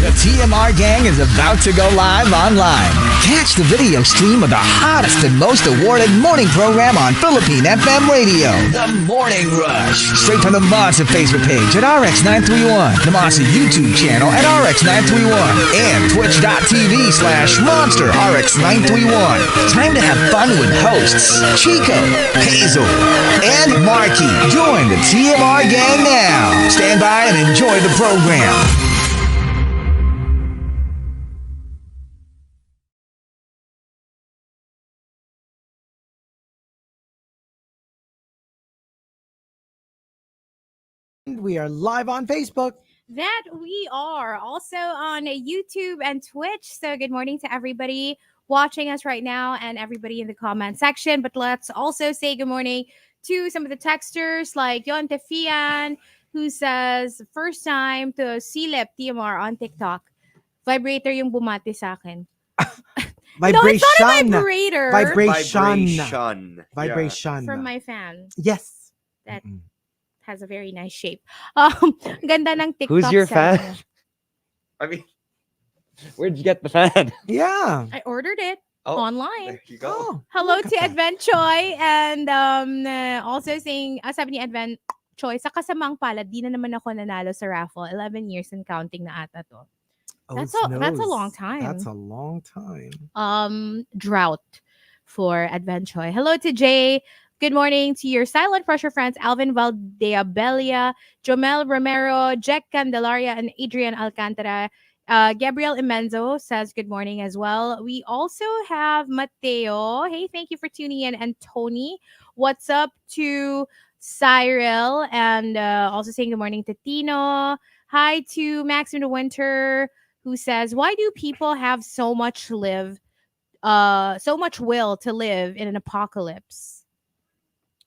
The TMR gang is about to go live online. Catch the video stream of the hottest and most awarded morning program on Philippine FM radio. The Morning Rush. Straight from the Monster Facebook page at RX931, the Monster YouTube channel at RX931, and twitch.tv/Monster RX931. Time to have fun with hosts Chico, Hazel, and Markki. Join the TMR gang now. Stand by and enjoy the program. We are live on Facebook. That we are also on YouTube and Twitch. So good morning to everybody watching us right now and everybody in the comment section. But let's also say good morning to some of the texters like Yon Tefian, who says, first time to silip TMR on TikTok. Vibrator yung bumati sa akin. Vibration. No, it's not a vibrator. Vibration. Vibration. From my fan. Yes. That has a very nice shape. Ganda ng TikTok. Who's your fan? niya. I mean, where'd you get the fan? Yeah. I ordered it online. There you go. Oh, Hello look to at that. Advent Choi and also saying, sabi ni Advent Choi, sa kasamang palad, di na naman ako nanalo sa raffle. 11 years and counting na ata to. Oh, That's it's a long time. That's a long time. Drought for Advent Choi. Hello to Jay. Good morning to your silent pressure friends, Alvin Valdeabelia, Jomel Romero, Jack Candelaria, and Adrian Alcantara. Gabriel Imenzo says good morning as well. We also have Mateo. Hey, thank you for tuning in. And Tony, what's up to Cyril? And also saying good morning to Tino. Hi to Max in the Winter, who says, why do people have so much will to live in an apocalypse?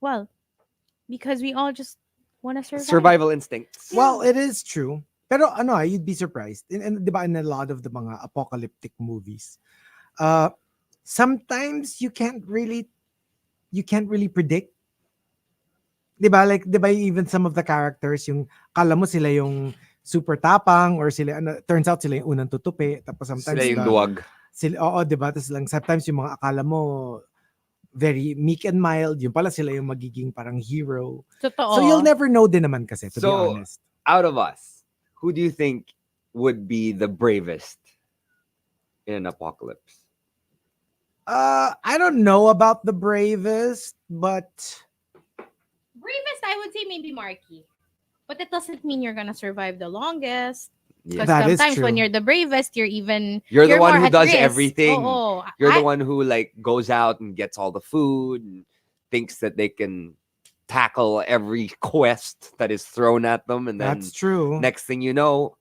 Well, because we all just want to survive. Survival instincts. Well, it is true. Pero you'd be surprised. And diba, in a lot of the mga apocalyptic movies, sometimes you can't really predict. Diba, like, diba, even some of the characters, yung kala mo sila yung super tapang or sila, turns out sila yung unang tutupi. Tapos sometimes Sila yung duwag. diba? Tapos lang, sometimes yung mga akala mo very meek and mild, yung pala sila yung magiging parang hero. Totoo. So you'll never know din naman kasi, to be So, honest. out of us, who do you think would be the bravest in an apocalypse? I don't know about the bravest, but Bravest, I would say maybe Markki. But it doesn't mean you're gonna survive the longest. Yeah. Because That is sometimes when true. you're the bravest, you're You're the one more who at does risk. everything. Oo. You're the one who like goes out and gets all the food and thinks that they can tackle every quest that is thrown at them, and then that's true. next thing you know,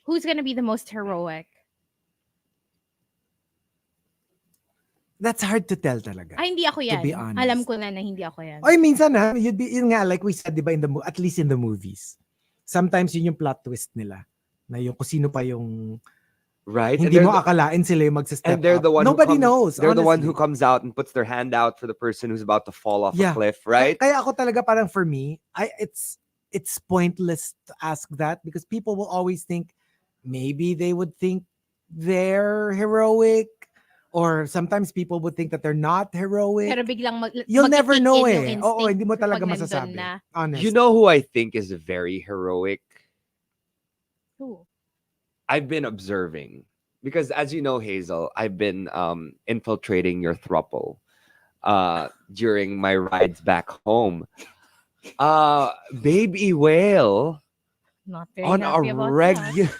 Who's gonna be the most heroic? That's hard to tell talaga. Ay, hindi ako yan. be honest. Alam ko na hindi ako yan. Ay, minsan yun nga, like we said, diba, at least in the movies, sometimes yun yung plot twist nila. Na yung kung sino pa yung right? hindi mo akalain sila yung magsa-step And they're up. the one. Nobody who comes, knows. They're the one who honestly. comes out and puts their hand out for the person who's about to fall off Yeah. a cliff, right? Kaya ako talaga parang for me, it's pointless to ask that because people will always think maybe they would think they're heroic or sometimes people would think that they're not heroic. Pero biglang You'll never mag-kick know in yung eh. Oo, instinct hindi mo talaga pag nandun masasabi. na. Honest. You know who I think is very heroic? Who? I've been observing because, as you know, Hazel, I've been infiltrating your throuple during my rides back home. Baby Whale Not very on a happy about that. regular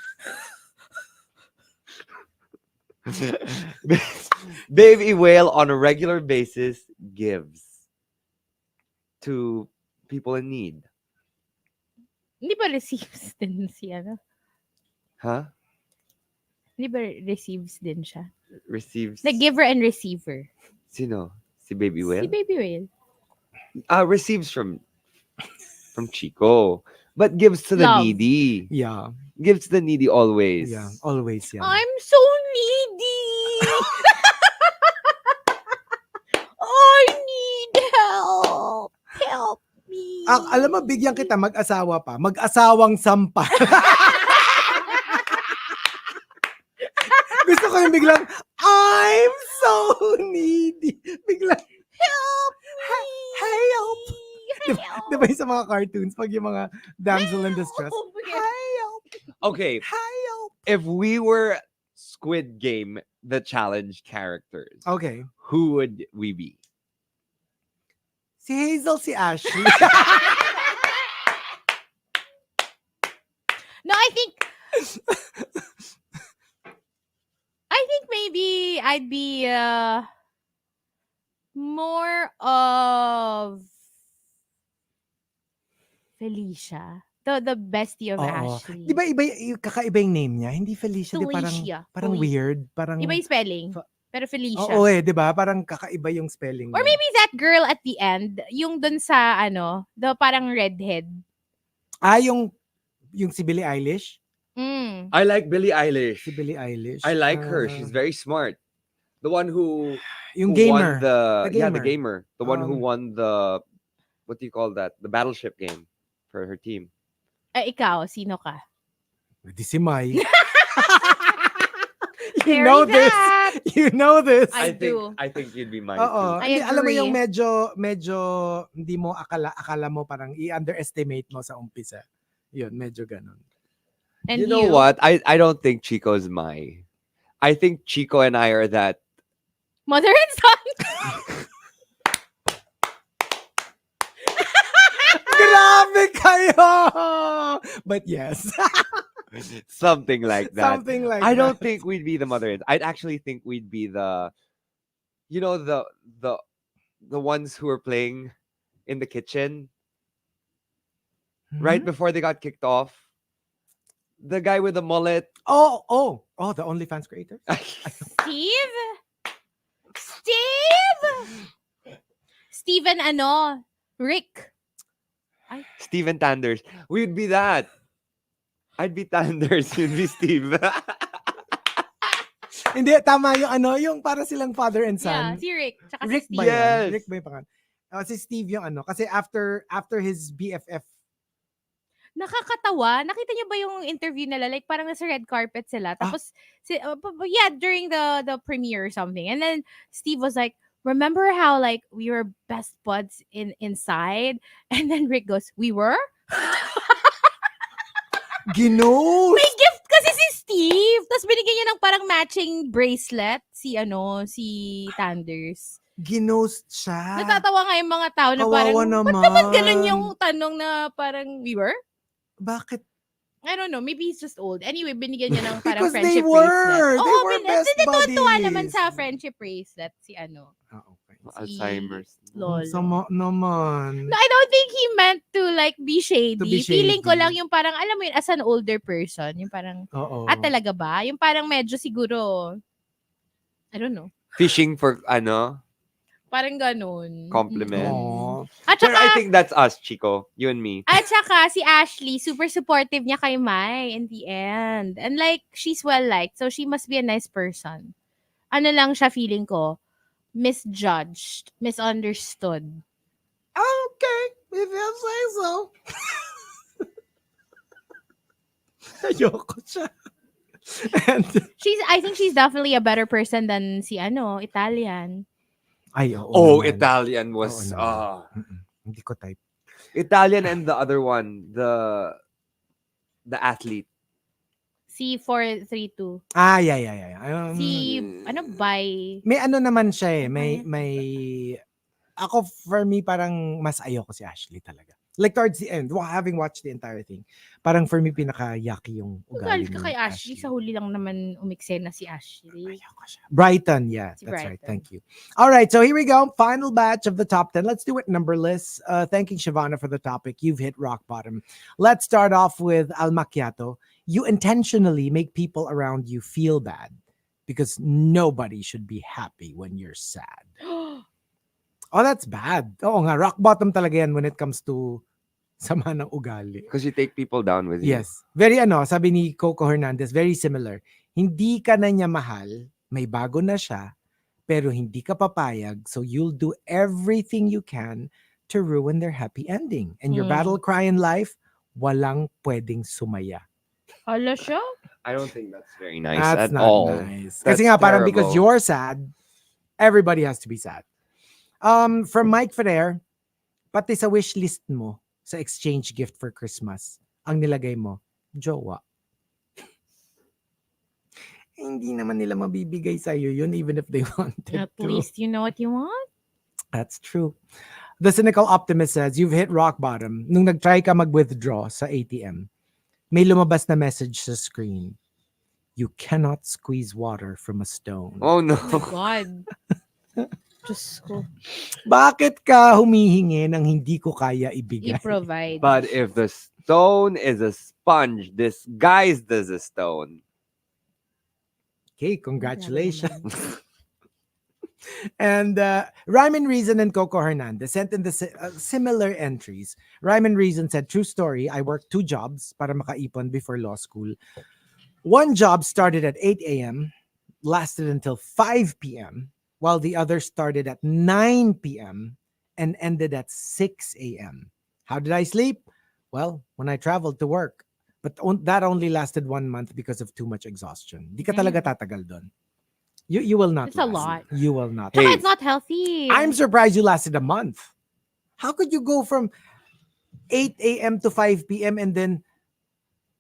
Baby Whale on a regular basis gives to people in need. Hindi ba receives din si ano? Huh? Hindi ba receives din siya? Receives. The giver and receiver. Sino? Si Baby Whale? Si Baby Whale. Receives from Chico, but gives to the Love. needy. Yeah. Gives to the needy always. Yeah. Always, yeah. I'm so needy. I need help. Help me. Alam mo, bigyan kita mag-asawa pa. Mag-asawang sampa. Gusto ko yung biglang, I'm so needy. Biglang, Help help. me! Help! Di ba yung sa mga cartoons, pag yung mga damsel in distress, Help! help, Okay, help. if we were Squid Game, the challenge characters, Okay. who would we be? Si Hazel, si Ashley. No, I think maybe I'd be more of Felicia. The bestie of Oo. Ashley. Di ba iba yung kakaiba yung name niya? Hindi Felicia, di Felicia. parang Felicia. weird. Parang, Iba yung spelling. Fa- Pero Felicia. oo di ba? Parang kakaiba yung spelling Or niya. maybe that girl at the end, yung dun sa the parang redhead. Yung si Billie Eilish? Mm. I like Billie Eilish. Si Billie Eilish. I like her. She's very smart. The one who yung who gamer. won The the gamer. The one who Um, won the, what do you call that? The battleship game for her team. Ikaw, sino ka? Di si Mai. you Carry know this. that. You know this. I do. I think you'd be mine Oo. too. I Hindi, alam mo agree. yung medyo hindi mo akala mo parang i-underestimate mo sa umpisa. Yun, medyo ganun. And You know what? I don't think Chico's my. I think Chico and I are that. Mother and son. Grabe kayo! But yes. Something like that. Something like I that. don't think we'd be the mother. I'd actually think we'd be the, the ones who are playing in the kitchen right before they got kicked off. The guy with the mullet. Oh, the OnlyFans creators? Steve? Steven Rick. Steven Tanders. We'd be that. I'd be Tanders. You'd be Steve. Hindi, tama yung yung para silang father and Yeah, son. si Rick. Tsaka Rick si ba Steve. yun? Yes. Rick ba yung pangalan? Si Steve yung kasi after his BFF. Nakakatawa. Nakita niyo ba yung interview nila? Like, parang nasa red carpet sila. Tapos, during the premiere or something. And then, Steve was like, remember how, like, we were best buds inside? And then Rick goes, we were? Ginos! May gift kasi si Steve. Tapos, binigyan niya ng parang matching bracelet si Tanders. Ginost siya. Natatawa nga yung mga tao na Kawawa parang, naman. ba't naman ganun yung tanong na parang, we were? Bakit? I don't know. Maybe he's just old. Anyway, binigyan niya ng parang Because they friendship were. bracelet. They were best buddies. Tuwa naman sa friendship bracelet si Okay. Alzheimer's. Lolo. Sama naman. No, I don't think he meant to like be shady. To be Feeling ko shady. lang yung parang, alam mo yun, as an older person, yung parang, Oo. talaga ba? Yung parang medyo siguro, I don't know. Fishing for, Parang ganun. compliment. Oo. At Pero I saka, think that's us, Chico. You and me. At saka, si Ashley, super supportive niya kay Mai in the end. And like, she's well-liked. So, she must be a nice person. Ano lang siya, feeling ko, misjudged, misunderstood. Okay. If you say so. Ayoko siya. And, I think she's definitely a better person than si Italian. ay, oo naman. Italian was, Oo naman. Hindi ko type. Italian and the other one, the athlete. Si 432. Yeah. Si, by... May naman siya eh. May ako, for me, parang mas ayoko si Ashley talaga. Like towards the end, having watched the entire thing, parang for me, pinaka-yucky yung ugali Ugal ka ni kay Ashley. Sa huli lang naman umiksena si Ashley. Ayoko siya. Brighton, yeah. Si That's right. Brighton. Thank you. All right, so here we go. Final batch of the top 10. Let's do it numberless. Thanking Shavana for the topic. You've hit rock bottom. Let's start off with Al Macchiato. You intentionally make people around you feel bad because nobody should be happy when you're sad. Oh, that's bad. Oo nga, rock bottom talaga yan when it comes to sama ng ugali. Because you take people down with you. Yes. Very sabi ni Coco Hernandez, very similar. Hindi ka na niya mahal, may bago na siya, pero hindi ka papayag, so you'll do everything you can to ruin their happy ending. And your battle cry in life, walang pwedeng sumaya. Hala siya? I don't think that's very nice That's at not all. nice. That's Kasi nga parang because terrible. you're sad, everybody has to be sad. From Mike Ferrer, pati sa wish list mo sa exchange gift for Christmas, ang nilagay mo, jowa. Hindi naman nila mabibigay sa'yo yun even if they wanted At to. least you know what you want. That's true. The cynical optimist says, you've hit rock bottom. Nung nag-try ka mag-withdraw sa ATM, may lumabas na message sa screen. You cannot squeeze water from a stone. Oh no. Oh my God. Just go. Bakit ka humihingi ng hindi ko kaya ibigay? I-provide. But if the stone is a sponge disguised as a stone, Okay, Grabe congratulations. naman. And Ryman Reason and Coco Hernandez sent in the similar entries. Ryman Reason said, true story, I worked 2 jobs para makaipon before law school. One job started at 8 a.m., lasted until 5 p.m., while the other started at 9 p.m. and ended at 6 a.m. How did I sleep? Well, when I traveled to work. But that only lasted 1 month because of too much exhaustion. Di ka talaga tatagal doon. You will not It's a last. lot. You will not. Tsaka Hey. it's not healthy. I'm surprised you lasted a month. How could you go from 8 a.m. to 5 p.m. and then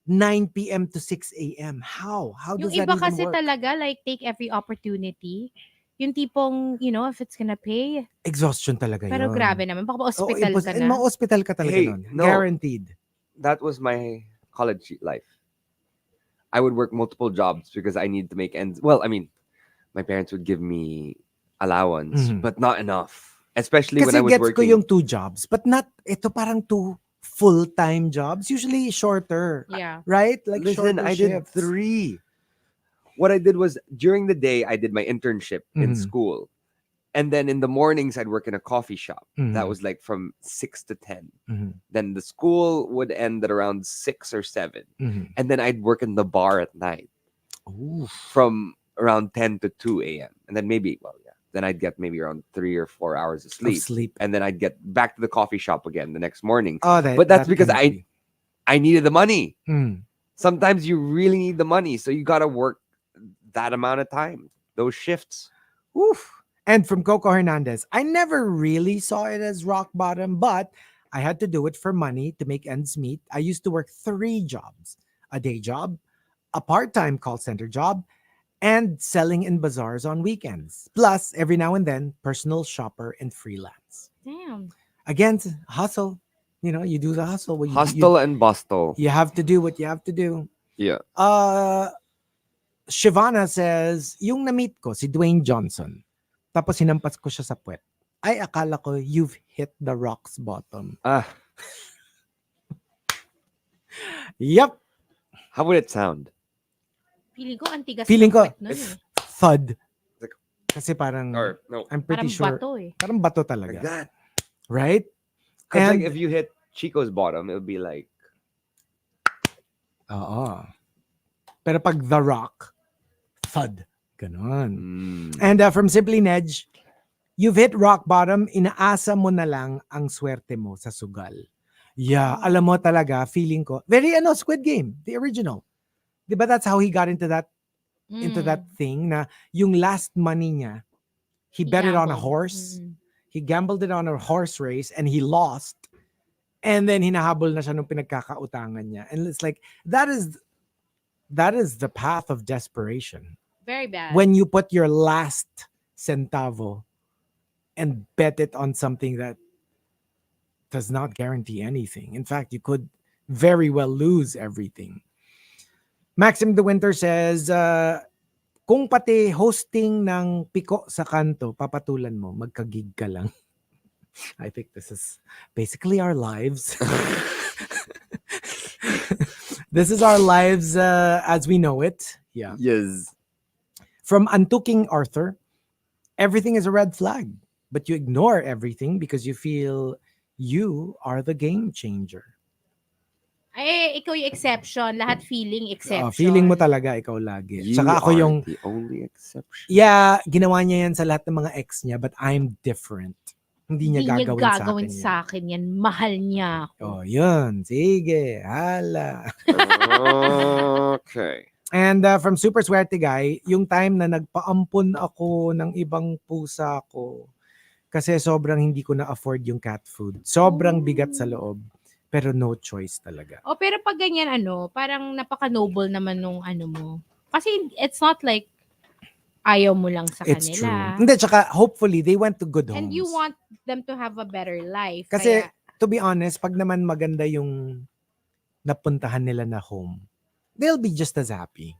9 p.m. to 6 a.m.? How? How Yung does that iba even kasi work? talaga, like, take every opportunity. Yung tipong, if it's gonna pay. Exhaustion talaga Pero yun. grabe naman. Baka Oo, hospital ka na. Ma-hospital ka talaga Hey, nun. no. Guaranteed. that was my college life. I would work multiple jobs because I needed to make ends. Well, I mean, my parents would give me allowance, Mhm. but not enough. Especially when Kasi I was gets ko working. yung 2 jobs, but not, ito parang 2 full-time jobs. Usually shorter. Yeah. Right? Like Listen, shorter I did shifts. 3. What I did was during the day, I did my internship in Mhm. school. And then in the mornings, I'd work in a coffee shop. That Mhm. was like from 6 to 10. Mhm. Then the school would end at around 6 or 7. Mhm. And then I'd work in the bar at night Ooh. from around 10 to 2 a.m. And then maybe, then I'd get maybe around 3 or 4 hours of Of sleep. sleep. And then I'd get back to the coffee shop again the next morning. Oh, But that's that because can be. I needed the money. Mm. Sometimes you really need the money. So you got to work that amount of time, those shifts. Oof. And from Coco Hernandez, I never really saw it as rock bottom, but I had to do it for money to make ends meet. I used to work 3 jobs, a day job, a part-time call center job, and selling in bazaars on weekends. Plus, every now and then, personal shopper and freelance. Damn. Again, hustle. You do the hustle. Hustle and bustle. You have to do what you have to do. Yeah. Shivana says, yung na-meet ko, si Dwayne Johnson, tapos hinampas ko siya sa puwet. Ay, akala ko, you've hit the rock's bottom. Ah, Yep. how would it sound? Feeling ko, antigas Feeling ng ko, puwet nun eh. thud. Like- Kasi parang, Or no, I'm pretty Parang sure, bato eh. parang bato like talaga. that. Right? Because like And- if you hit Chico's bottom, it would be like Oo. Pero pag The Rock, thud. Ganon. And from Simply Nedge, you've hit rock bottom, inaasa mo na lang ang swerte mo sa sugal. Yeah, alam mo talaga, feeling ko, very Squid Game, the original. Diba that's how he got into that thing na yung last money niya, he bet it on a horse. He gambled it on a horse race and he lost. And then hinahabol na siya nung pinagkakautangan niya. And it's like, that is the path of desperation. Very bad. When you put your last centavo and bet it on something that does not guarantee anything. In fact, you could very well lose everything. Maxim De Winter says, kung pati hosting ng Piko sa Kanto, papatulan mo, magka-gig ka lang. I think this is basically our lives. This is our lives as we know it. Yeah. yes. From Antuking Arthur, everything is a red flag, but you ignore everything because you feel you are the game changer. Ay, ikaw yung exception. Lahat feeling exception. Feeling mo talaga ikaw lagi. You Tsaka ako are yung, the only exception. yeah, ginawa niya yan sa lahat ng mga ex niya, but I'm different. Hindi niya gagawin sa akin yan. Mahal niya ako. Oh, yun. Sige. Hala. Okay. And from Super Swerte Guy, yung time na nagpaampun ako ng ibang pusa ko kasi sobrang hindi ko na-afford yung cat food. Sobrang bigat sa loob. Pero no choice talaga. Oh, pero pag ganyan parang napaka-noble naman nung mo. Kasi it's not like ayaw mo lang sa It's true. kanila. Hindi, tsaka hopefully they went to good homes. And you want them to have a better life. Kasi, Kaya, to be honest, pag naman maganda yung napuntahan nila na home, they'll be just as happy.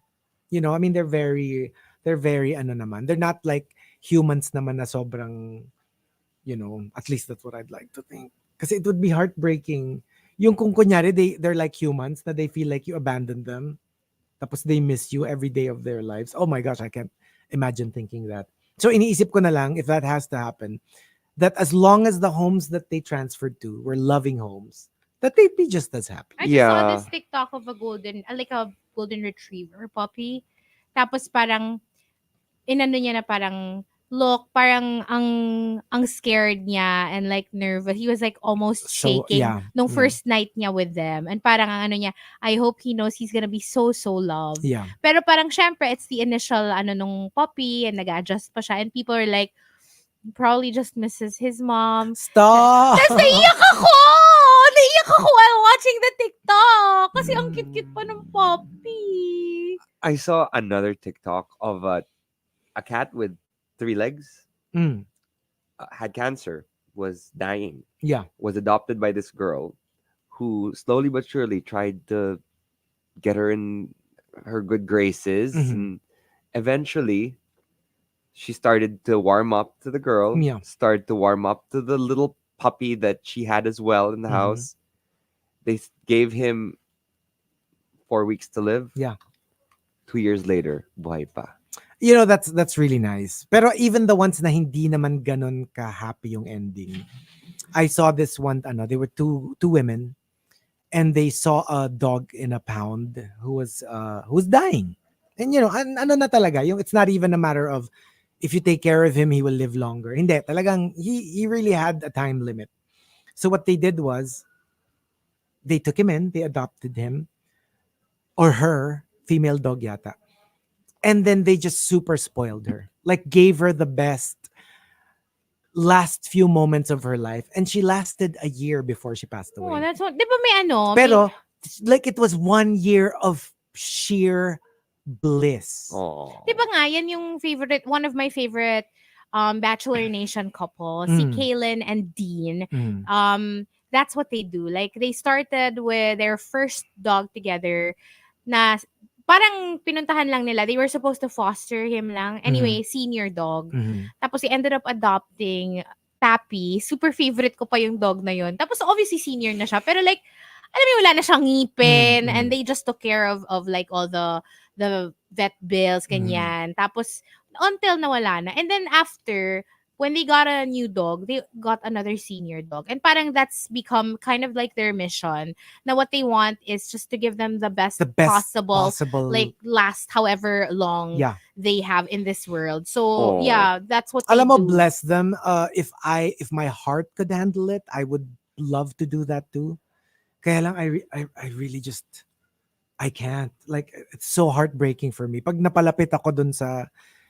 You know, I mean, they're very naman. They're not like humans naman na sobrang, you know, at least that's what I'd like to think. Kasi it would be heartbreaking. Yung kung kunyari, they're like humans na they feel like you abandoned them. Tapos they miss you every day of their lives. Oh my gosh, I can't imagine thinking that. So iniisip ko na lang, if that has to happen, that as long as the homes that they transferred to were loving homes, that they'd be just as happy. I just saw this TikTok of a golden retriever puppy. Tapos parang, inano niya na parang, look, parang ang scared niya and like nervous. He was like almost shaking nung first night niya with them. And parang ang ano niya, I hope he knows he's gonna be so loved. Yeah. Pero parang syempre, it's the initial nung puppy and nag-adjust pa siya. And people are like, probably just misses his mom. Stop! Tapos naiyak ako! Naiyak ako while watching the TikTok. Kasi ang cute-cute pa ng puppy. I saw another TikTok of a cat with 3 legs, had cancer, was dying. Yeah. Was adopted by this girl who slowly but surely tried to get her in her good graces. And eventually, she started to warm up to the girl, started to warm up to the little puppy that she had as well in the house. They gave him 4 weeks to live. Yeah. 2 years later, buhay pa. You know, that's really nice. Pero even the ones na hindi naman ganun ka-happy yung ending. I saw this one, they were two women and they saw a dog in a pound who was dying. And you know, ano na talaga, yung it's not even a matter of if you take care of him, he will live longer. Hindi, talagang he really had a time limit. So what they did was they took him in, they adopted him or her, female dog yata. And then they just super spoiled her. Like gave her the best last few moments of her life. And she lasted a year before she passed away. Oh, that's what, di ba may Pero, like it was 1 year of sheer bliss. Oh. Di ba nga, yan yung one of my favorite Bachelor Nation couple, si Kaylin and Dean. That's what they do. Like, they started with their first dog together na parang pinuntahan lang nila. They were supposed to foster him lang. Anyway, senior dog. Tapos they ended up adopting Pappy. Super favorite ko pa yung dog na yun. Tapos obviously senior na siya. Pero like, alam mo, wala na siyang ngipin. And they just took care of like all the vet bills, ganyan. Tapos until nawala na. And then after, when they got a new dog, they got another senior dog. And parang that's become kind of like their mission. Now what they want is just to give them the best possible, like last however long they have in this world. So yeah, that's what they Alam mo, do. bless them. If my heart could handle it, I would love to do that too. Kaya lang, I really just, I can't. Like, it's so heartbreaking for me. Pag napalapit ako dun sa,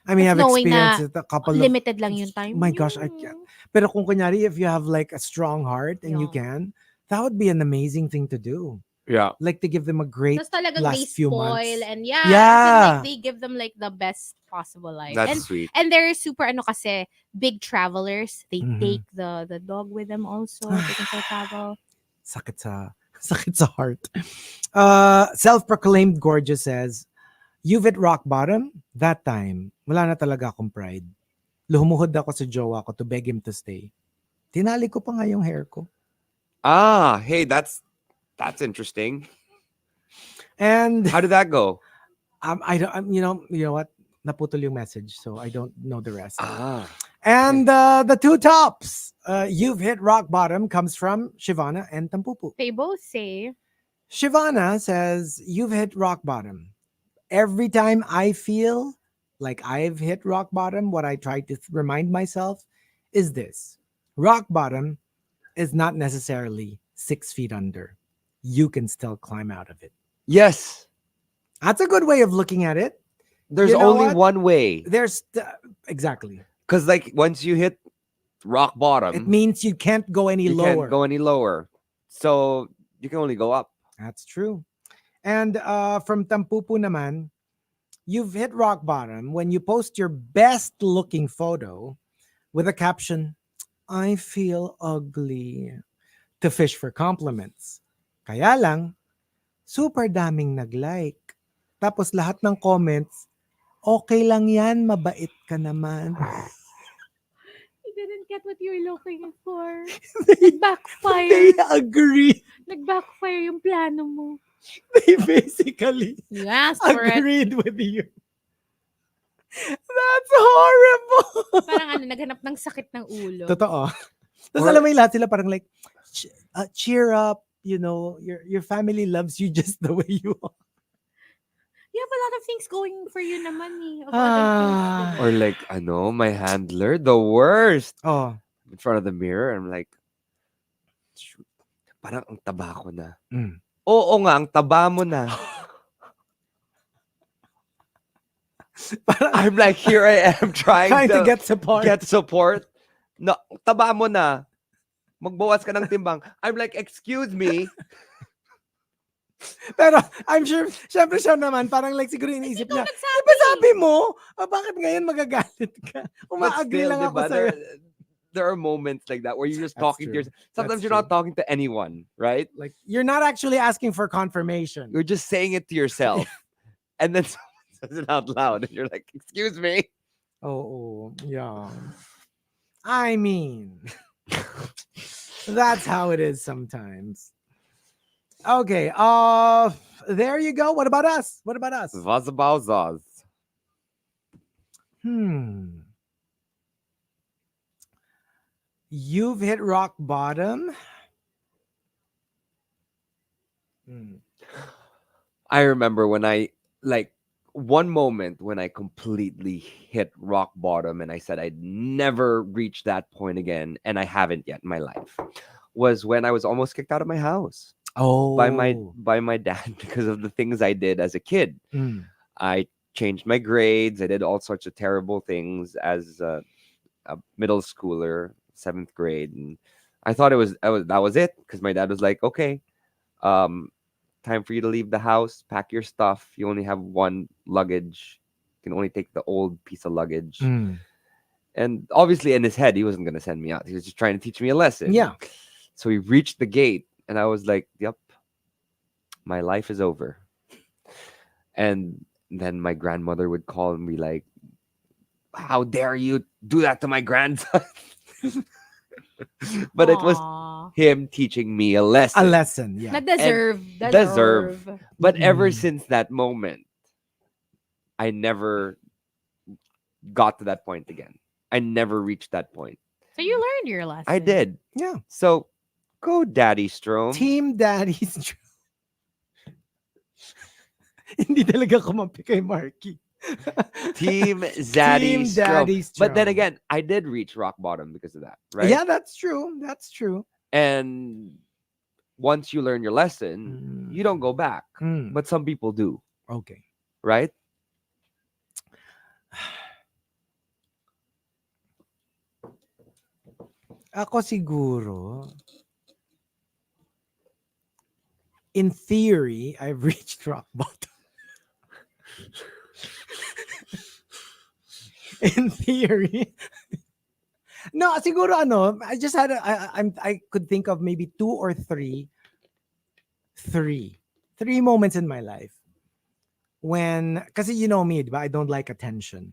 I mean, I've experienced a couple limited lang yung time. My gosh, I can't. Pero kung kunyari, if you have like a strong heart and you can, that would be an amazing thing to do. Yeah. Like to give them a great last few months. And like they give them like the best possible life. That's sweet. And they're super kasi big travelers. They take the dog with them also. They can travel. Sakit sa heart. Self-proclaimed gorgeous says, "You've hit rock bottom. That time, wala na talaga akong pride. Lumuhod ako sa jowa ko to beg him to stay. Tinali ko pa nga yung hair ko." Hey, that's interesting. And how did that go? I don't. You know what? Naputol yung message, so I don't know the rest. And the two tops. You've hit rock bottom comes from Shivana and Tampupu. They both say. Shivana says, "You've hit rock bottom. Every time I feel like I've hit rock bottom, what I try to remind myself is this. Rock bottom is not necessarily 6 feet under. You can still climb out of it." Yes. That's a good way of looking at it. There's You know only what? one way. Exactly. Because like once you hit rock It bottom, means you can't go any you lower. can't go any lower. So you can only go up. That's true. And from Tampupu naman, you've hit rock bottom when you post your best looking photo with a caption, I feel ugly, to fish for compliments. Kaya lang, super daming nag-like. Tapos lahat ng comments, okay lang yan, mabait ka naman. You didn't get what you were looking for. they, Nag-backfire. they agree. Nag-backfire yung plano mo. They basically You asked for it. agreed with you. That's horrible. Parang ano, naghanap ng sakit ng ulo. Totoo. Tapos Or- alam mo yung lahat sila parang like, cheer up, you know, your family loves you just the way you are. You have a lot of things going for you naman eh. Of other things, diba? Or like, my handler, the worst. Oh. In front of the mirror, I'm like, shoot, parang ang taba ko na. Mm. Oo nga, ang taba mo na. Parang I'm like, here I am trying to get support. get support. No, taba mo na. Magbawas ka ng timbang. I'm like, excuse me. Pero I'm sure, syempre siya naman, parang like siguro iniisip niya, Nagsabi. ba sabi mo? Bakit ngayon magagalit ka? But Umaagree still, lang ako diba, sa'yo. there are moments like that where you're just That's talking true. to yourself. Sometimes That's you're not talking to anyone, right? Like, you're not actually asking for confirmation. You're just saying it to yourself. And then someone says it out loud and you're like, excuse me. Oh, yeah. I mean, that's how it is sometimes. Okay, there you go. What about us? What about us? Was about us? You've hit rock bottom. I remember when one moment when I completely hit rock bottom and I said I'd never reach that point again, and I haven't yet in my life, was when I was almost kicked out of my house. Oh, by my dad because of the things I did as a kid. I changed my grades. I did all sorts of terrible things as a middle schooler, 7th grade, and I thought that was it, because my dad was like, okay, time for you to leave the house, pack your stuff. You only have one luggage. You can only take the old piece of luggage. And obviously in his head, he wasn't going to send me out. He was just trying to teach me a lesson. Yeah. So we reached the gate and I was like, yep, my life is over. And then my grandmother would call and be like, how dare you do that to my grandson? But it was Aw. him teaching me a lesson. A lesson, yeah. Na deserve. But ever Mm. since that moment, I never got to that point again. I never reached that point. So you learned your lesson. I did. Yeah. So go, Daddy Strom. Team Daddy's Hindi talaga kumampi kay Markki. Team Zaddy Team Strom. Daddy But then Strom. again, I did reach rock bottom because of that, right? Yeah, that's true. That's true. And once you learn your lesson, you don't go back. But some people do, Okay. right? Ako siguro, in theory, I've reached rock bottom. In theory. No, siguro I just had I could think of maybe three moments in my life when, kasi you know me, diba? I don't like attention.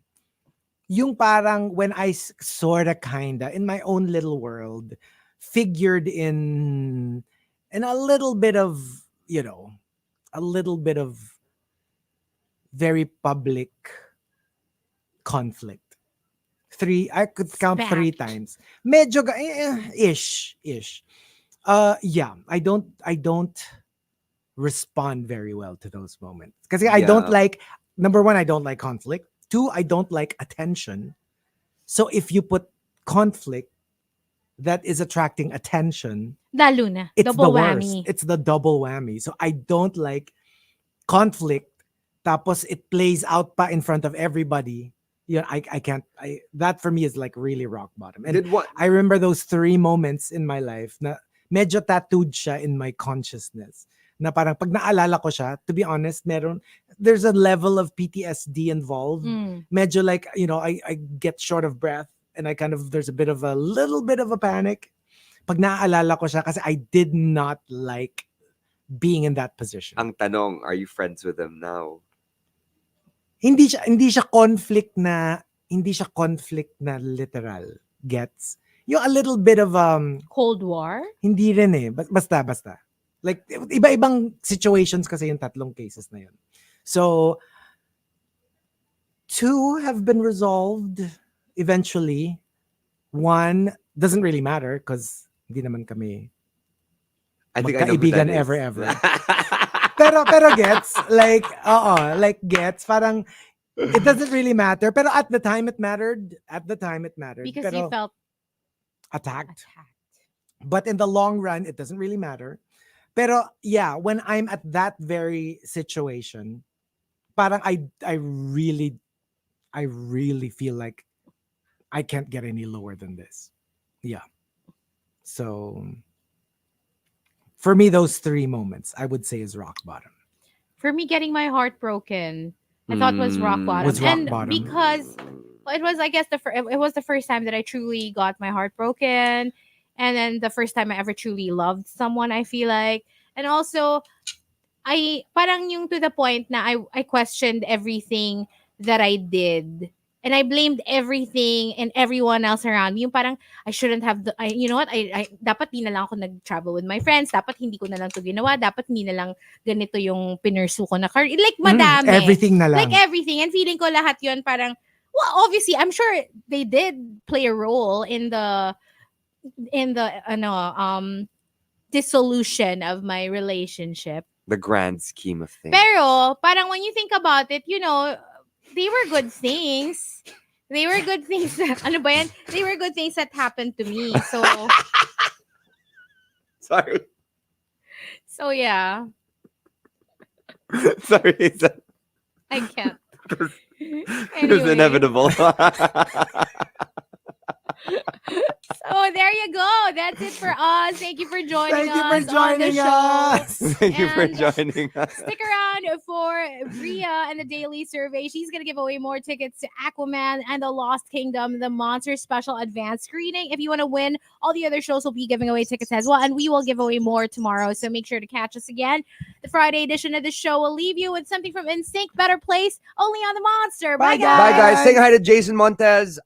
Yung parang when I sorta kinda in my own little world figured in a little bit of, very public conflict. I could count Spat. 3 times. Medyo ish. Yeah, I don't respond very well to those moments. Because I don't Yeah. like, number 1, I don't like conflict. 2, I don't like attention. So if you put conflict that is attracting attention, Lalo na. it's Double the whammy. worst. It's the double whammy. So I don't like conflict tapos it plays out pa in front of everybody. Yeah, I can't. That for me is like really rock bottom. And Did what? I remember those 3 moments in my life na medyo tattooed siya in my consciousness. Na parang pag naalala ko siya, to be honest, there's a level of PTSD involved. Mm. Medyo like, I get short of breath and there's a little bit of a panic. Pag naalala ko siya kasi I did not like being in that position. Ang tanong, are you friends with them now? Hindi siya conflict na literal. Gets? Yung a little bit of Cold War? hindi rin eh. Basta. Like iba-ibang situations kasi yung tatlong cases na yun. So 2 have been resolved eventually. 1 doesn't really matter because hindi naman kami I think I know who that magkaibigan is. ever. pero gets, like gets, parang it doesn't really matter. Pero at the time it mattered. Because pero you felt attacked. attacked. But in the long run, it doesn't really matter. Pero yeah, when I'm at that very situation, parang I really feel like I can't get any lower than this. Yeah. So for me, those 3 moments I would say is rock bottom. For me, getting my heart broken, I thought was rock bottom. Was rock and bottom. because it was, I guess, it was the first time that I truly got my heart broken. And then the first time I ever truly loved someone, I feel like. And also, parang yung to the point na I questioned everything that I did. And I blamed everything and everyone else around me. Yung parang, I shouldn't have, you know what, I dapat di na lang ako nag-travel with my friends. Dapat hindi ko na lang to ginawa. Dapat hindi na lang ganito yung pinursu ko na career. Like, madami. Everything na lang. Like, everything. And feeling ko lahat yun parang, well, obviously, I'm sure they did play a role in the dissolution of my relationship. The grand scheme of things. Pero, parang when you think about it, they were good things. They were good things. Ano ba yan? They were good things that happened to me. So, Sorry. so yeah. Sorry. I can't. It was inevitable. So there you go. That's it for us. Thank you for joining Thank you us for on the joining show. us. Thank you for And joining us. Stick around for Bria and the Daily Survey. She's going to give away more tickets to Aquaman and the Lost Kingdom, the Monster Special Advanced Screening. If you want to win, all the other shows will be giving away tickets as well. And we will give away more tomorrow. So make sure to catch us again. The Friday edition of the show will leave you with something from NSYNC, Better Place, only on the Monster. Bye, guys. Bye, guys. Say hi to Jason Montez.